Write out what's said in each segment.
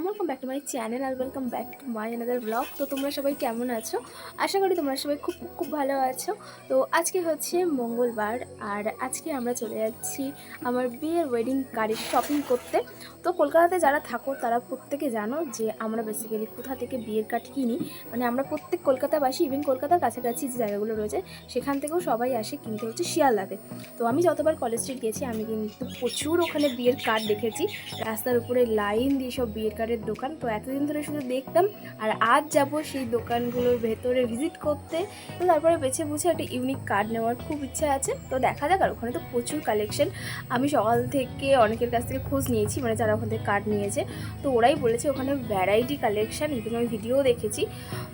Welcome back to my channel আর welcome back to my another vlog. তো তোমরা সবাই কেমন আছো? আশা করি তোমরা সবাই খুব খুব খুব ভালো আছো। তো আজকে হচ্ছে মঙ্গলবার আর আজকে আমরা চলে যাচ্ছি আমার বিয়ের ওয়েডিং কার্ডের শপিং করতে। তো কলকাতাতে যারা থাকো তারা প্রত্যেকে জানো যে আমরা বেসিক্যালি কোথা থেকে বিয়ের কার্ড কিনি। মানে আমরা প্রত্যেক কলকাতাবাসী, ইভেন কলকাতার কাছাকাছি যে জায়গাগুলো রয়েছে সেখান থেকেও সবাই আসে কিনতে হচ্ছে শিয়ালদাতে। তো আমি যতবার কলেজ স্ট্রিট গেছি আমি কিন্তু প্রচুর ওখানে বিয়ের কার্ড দেখেছি, রাস্তার উপরে লাইন দিয়ে সব বিয়ের কার্ডের দোকান। তো এতদিন ধরে শুধু দেখতাম, আর আজ যাব সেই দোকানগুলোর ভেতরে ভিজিট করতে। তো তারপরে বেছে বুঝে একটা ইউনিক কার্ড নেওয়ার খুব ইচ্ছা আছে। তো দেখা যাক, আর ওখানে তো প্রচুর কালেকশন। আমি সকাল থেকে অনেকের কাছ থেকে খোঁজ নিয়েছি, মানে যারা ওখান থেকে কার্ড নিয়েছে, তো ওরাই বলেছে ওখানে ভ্যারাইটি কালেকশন, ইভেন আমি ভিডিও দেখেছি।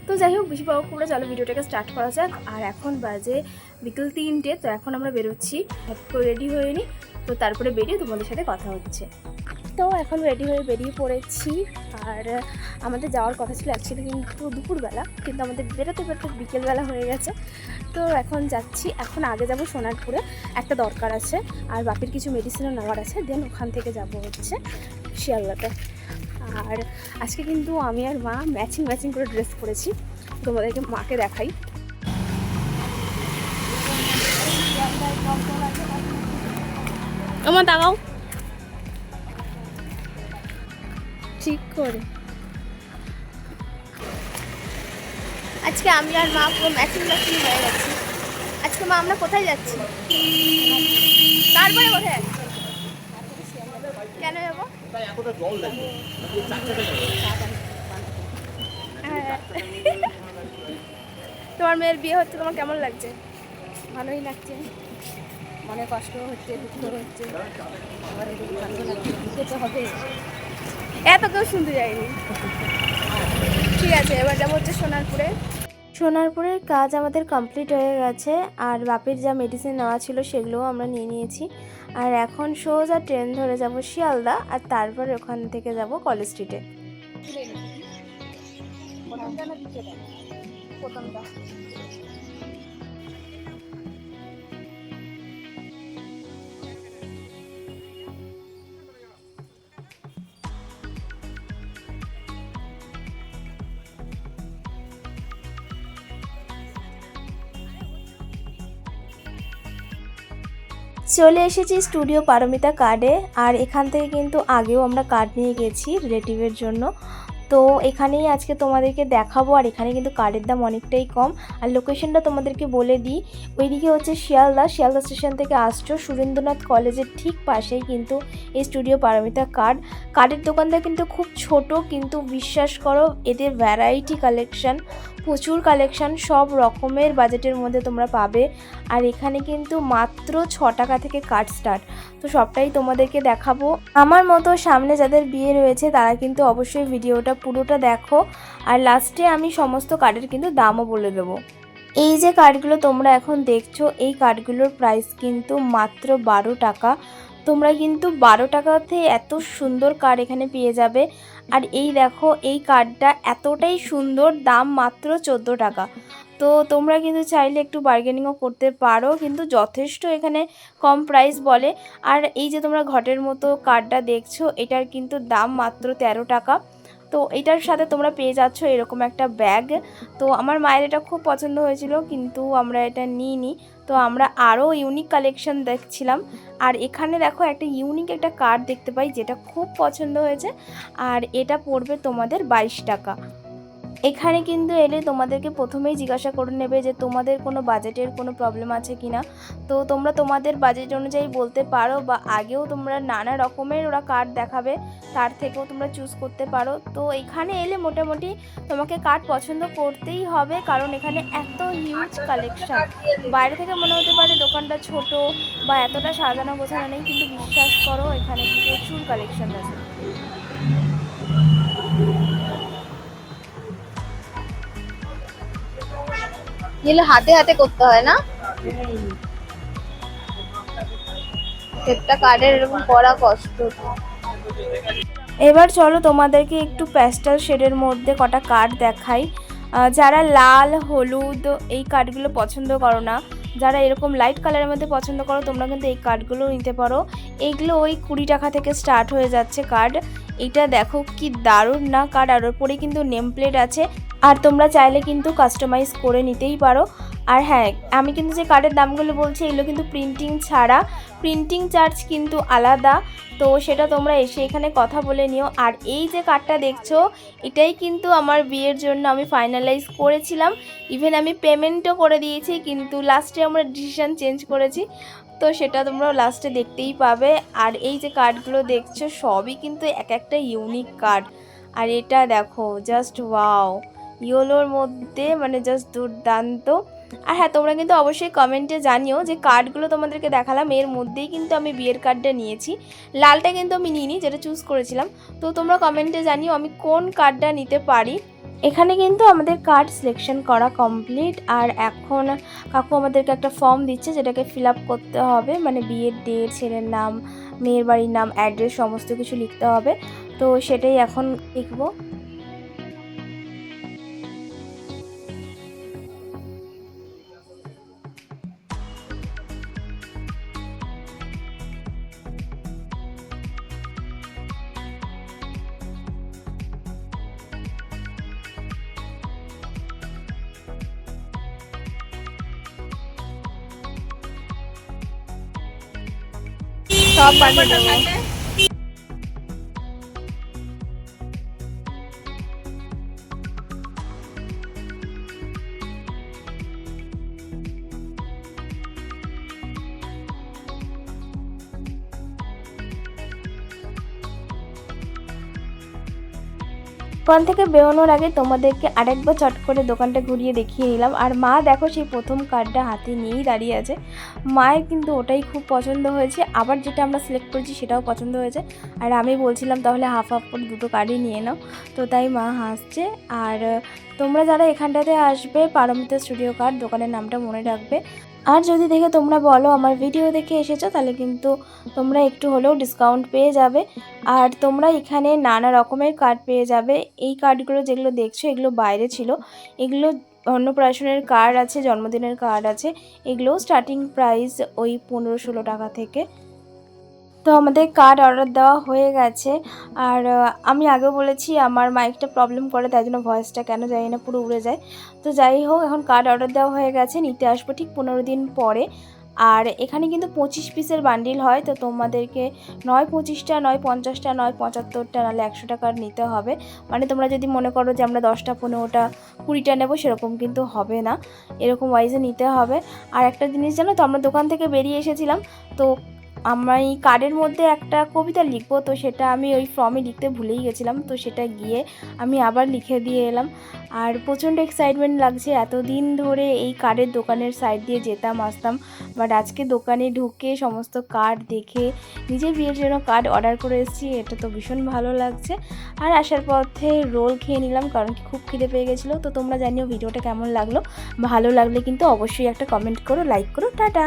তো যাই হোক, বেশি পাওয়া করে চলো ভিডিওটাকে স্টার্ট করা যাক। আর এখন বাজে বিকেল 3টে। তো এখন আমরা বেরোচ্ছি, রেডি হয়ে নিই। তো তারপরে বেরিয়ে তোমাদের সাথে কথা হচ্ছে। তো এখন রেডি হয়ে বেরিয়ে পড়েছি। আর আমাদের যাওয়ার কথা ছিল অ্যাকচুয়ালি কিন্তু দুপুরবেলা, কিন্তু আমাদের বেরোতে বেরোতে বিকেলবেলা হয়ে গেছে। তো এখন যাচ্ছি, এখন আগে যাব সোনারপুরে, একটা দরকার আছে, আর বাপির কিছু মেডিসিনও নেওয়ার আছে। দেন ওখান থেকে যাব হচ্ছে শিয়ালদাতে। আর আজকে কিন্তু আমি আর মা ম্যাচিং করে ড্রেস পরেছি, তোমাদেরকে মাকে দেখাই। আমার দাঁড়াও ঠিক করে। আজকে আমি আর মা পুরো ম্যাচিং হয়ে গেছি। আজকে মা আমরা কোথায় যাচ্ছি? তারপরে কোথায় যাচ্ছি? কেন যাবো? তোমার মেয়ের বিয়ে হচ্ছে, তোমার কেমন লাগছে? ভালোই লাগছে, মনে কষ্ট হচ্ছে, দুঃখ হচ্ছে, আবার এদিকে ভালো লাগছে, দিতে তো হবে। এত কেউ শুনতে যায়নি। ঠিক আছে, এবার যাবো হচ্ছে সোনারপুরে। সোনারপুরের কাজ আমাদের কমপ্লিট হয়ে গেছে, আর বাপির যা মেডিসিন নেওয়া ছিল সেগুলোও আমরা নিয়ে নিয়েছি। আর এখন সোজা ট্রেন ধরে যাব শিয়ালদা, আর তারপর ওখান থেকে যাব কলেজ স্ট্রিটে। চলে এসেছি স্টুডিও পারমিতা কার্ডে। আর এখান থেকে কিন্তু আগেও আমরা কার্ড নিয়ে গেছি রিলেটিভের জন্য। তো এখানেই আজকে তোমাদেরকে দেখাবো। আর এখানে কিন্তু কার্ডের দাম অনেকটাই কম। আর লোকেশনটা তোমাদেরকে বলে দিই, ওইদিকে হচ্ছে শিয়ালদা স্টেশন থেকে আসছো, সুরেন্দ্রনাথ কলেজের ঠিক পাশেই কিন্তু এই স্টুডিও পারমিতা কার্ডের দোকানটা কিন্তু খুব ছোট, কিন্তু বিশ্বাস করো এদের ভ্যারাইটি কালেকশান, প্রচুর কালেকশান, সব রকমের বাজেটের মধ্যে তোমরা পাবে। আর এখানে কিন্তু মাত্র 6 টাকা থেকে কার্ড স্টার্ট। তো সবটাই তোমাদেরকে দেখাবো। আমার মতো সামনে যাদের বিয়ে রয়েছে তারা কিন্তু অবশ্যই ভিডিওটা পুরোটা দেখো, আর লাস্টে আমি সমস্ত কার্ডের কিন্তু দামও বলে দেবো। এই যে কার্ডগুলো তোমরা এখন দেখছো, এই কার্ডগুলোর প্রাইস কিন্তু মাত্র 12 টাকা। তোমরা কিন্তু 12 টাকাতে এত সুন্দর কার্ড এখানে পেয়ে যাবে। আর এই দেখো, এই কার্ডটা এতটাই সুন্দর, দাম মাত্র 14 টাকা। তো তোমরা কিন্তু চাইলে একটু বার্গেনিংও করতে পারো, কিন্তু যথেষ্ট এখানে কম প্রাইস বলে। আর এই যে তোমরা ঘটের মতো কার্ডটা দেখছো, এটার কিন্তু দাম মাত্র 13 টাকা। তো এটার সাথে তোমরা পেয়ে যাচ্ছ এরকম একটা ব্যাগ। তো আমার মায়ের এটা খুব পছন্দ হয়েছিল, কিন্তু আমরা এটা নিইনি। তো আমরা আরও ইউনিক কালেকশন দেখছিলাম। আর এখানে দেখো একটা ইউনিক একটা কার্ড দেখতে পাই, যেটা খুব পছন্দ হয়েছে। আর এটা পড়বে তোমাদের 22 টাকা। এখানে কিন্তু এলে তোমাদেরকে প্রথমেই জিজ্ঞাসা করে নেবে যে তোমাদের কোনো বাজেটের কোনো প্রবলেম আছে কি না। তো তোমরা তোমাদের বাজেট অনুযায়ী বলতে পারো, বা আগেও তোমরা নানা রকমের ওরা কার্ড দেখাবে, তার থেকেও তোমরা চুজ করতে পারো। তো এখানে এলে মোটামুটি তোমাকে কার্ড পছন্দ করতেই হবে, কারণ এখানে এত হিউজ কালেকশান। বাইরে থেকে মনে হতে পারে দোকানটা ছোট বা এতটা সাজানো গোছানো নেই, কিন্তু বিশ্বাস করো এখানে প্রচুর কালেকশান আছে। এগুলো হাতে হাতে করতে হয় না, একটা কার্ডের এরকম করা কষ্ট। এবার চলো তোমাদেরকে একটু প্যাস্টেল শেডের মধ্যে কটা কার্ড দেখাই। যারা লাল হলুদ এই কার্ডগুলো পছন্দ করো না, যারা এরকম লাইট কালারের মধ্যে পছন্দ করো তোমরা কিন্তু এই কার্ডগুলো নিতে পারো। এইগুলো ওই 20 টাকা থেকে স্টার্ট হয়ে যাচ্ছে কার্ড। এটা দেখো কি দারুণ না কার্ড, আর ওপরে কিন্তু নেম প্লেট আছে, আর তোমরা চাইলে কিন্তু কাস্টমাইজ করে নিতেই পারো। আর হ্যাঁ, আমি কিন্তু যে কার্ডের দামগুলো বলছি এগুলো কিন্তু প্রিন্টিং ছাড়া, প্রিন্টিং চার্জ কিন্তু আলাদা, তো সেটা তোমরা এসে এখানে কথা বলে নিও। আর এই যে কার্ডটা দেখছো এটাই কিন্তু আমার বিয়ের জন্য আমি ফাইনালাইজ করেছিলাম, ইভেন আমি পেমেন্টও করে দিয়েছি, কিন্তু লাস্টে আমরা ডিসিশান চেঞ্জ করেছি, তো সেটা তোমরা লাস্টে দেখতেই পাবে। আর এই যে কার্ডগুলো দেখছো সবই কিন্তু এক একটা ইউনিক কার্ড। আর এটা দেখো জাস্ট ওয়াও, ইয়েলোর মধ্যে মানে জাস্ট দুর্দান্ত। আর হ্যাঁ, তোমরা কিন্তু অবশ্যই কমেন্টে জানিও যে কার্ডগুলো তোমাদেরকে দেখালাম এর মধ্যেই কিন্তু আমি বিয়ের কার্ডটা নিয়েছি, লালটা কিন্তু আমি নিইনি, যেটা চুজ করেছিলাম। তো তোমরা কমেন্টে জানিও আমি কোন কার্ডটা নিতে পারি। এখানে কিন্তু আমাদের কার্ড সিলেকশন করা কমপ্লিট, আর এখন কাকু আমাদেরকে একটা ফর্ম দিচ্ছে যেটাকে ফিল আপ করতে হবে, মানে বিয়ের ডেট, ছেলের নাম, মেয়ের বাড়ির নাম, অ্যাড্রেস সমস্ত কিছু লিখতে হবে। তো সেটাই এখন লিখবো। সব পাঠিয়ে দেবো। দোকান থেকে বেরোনোর আগে তোমাদেরকে আরেকবার চট করে দোকানটা ঘুরিয়ে দেখিয়ে নিলাম। আর মা দেখো সেই প্রথম কার্ডটা হাতে নিয়েই দাঁড়িয়ে আছে, মায়ের কিন্তু ওটাই খুব পছন্দ হয়েছে, আবার যেটা আমরা সিলেক্ট করেছি সেটাও পছন্দ হয়েছে। আর আমি বলছিলাম তাহলে হাফ হাফ করে দুটো কার্ডই নিয়ে নাও, তো তাই মা হাসছে। আর তোমরা যারা এখানটাতে আসবে পারমিতা স্টুডিও কার্ড দোকানের নামটা মনে রাখবে। আর যদি দেখে তোমরা বলো আমার ভিডিও দেখে এসেছো তাহলে কিন্তু তোমরা একটু হলেও ডিসকাউন্ট পেয়ে যাবে। আর তোমরা এখানে নানা রকমের কার্ড পেয়ে যাবে। এই কার্ডগুলো যেগুলো দেখছো এগুলো বাইরে ছিল, এগুলো অন্নপ্রাশনের কার্ড আছে, জন্মদিনের কার্ড আছে, এগুলো স্টার্টিং প্রাইস ওই 15-16 টাকা থেকে। তো আমাদের কার্ড অর্ডার দেওয়া হয়ে গেছে। আর আমি আগেও বলেছি আমার মাইকটা প্রবলেম করে, তাই জন্য ভয়েসটা কেন জানি না পুরো উড়ে যায়। তো যাই হোক, এখন কার্ড অর্ডার দেওয়া হয়ে গেছে, নিতে আসবো ঠিক 15 দিন পরে। আর এখানে কিন্তু 25 পিসের বান্ডিল হয়, তো তোমাদেরকে নয় 25টা, নয় 50টা, নয় 75টা, নাহলে 100 টাকার নিতে হবে। মানে তোমরা যদি মনে করো যে আমরা 10টা, 15টা, 20টা নেবো, সেরকম কিন্তু হবে না, এরকম ওয়াইজে নিতে হবে। আর একটা জিনিস জানো তো, আমরা দোকান থেকে বেরিয়ে এসেছিলাম, তো আমি কার্ডের মধ্যে একটা কবিতা লিখবো, তো সেটা আমি ওই ফর্মে লিখতে ভুলেই গেছিলাম, তো সেটা গিয়ে আমি আবার লিখে দিয়ে এলাম। আর প্রচণ্ড এক্সাইটমেন্ট লাগছে, এতদিন ধরে এই কার্ডের দোকানের সাইড দিয়ে যেতাম আসতাম, বাট আজকে দোকানে ঢুকে সমস্ত কার্ড দেখে নিজের বিয়ের জন্য কার্ড অর্ডার করে এসেছি, এটা তো ভীষণ ভালো লাগছে। আর আসার পথে রোল খেয়ে নিলাম, কারণ কি খুব খিদে পেয়ে গেছিলো। তো তোমরা জানিও ভিডিওটা কেমন লাগলো, ভালো লাগলে কিন্তু অবশ্যই একটা কমেন্ট করো, লাইক করো, টাটা।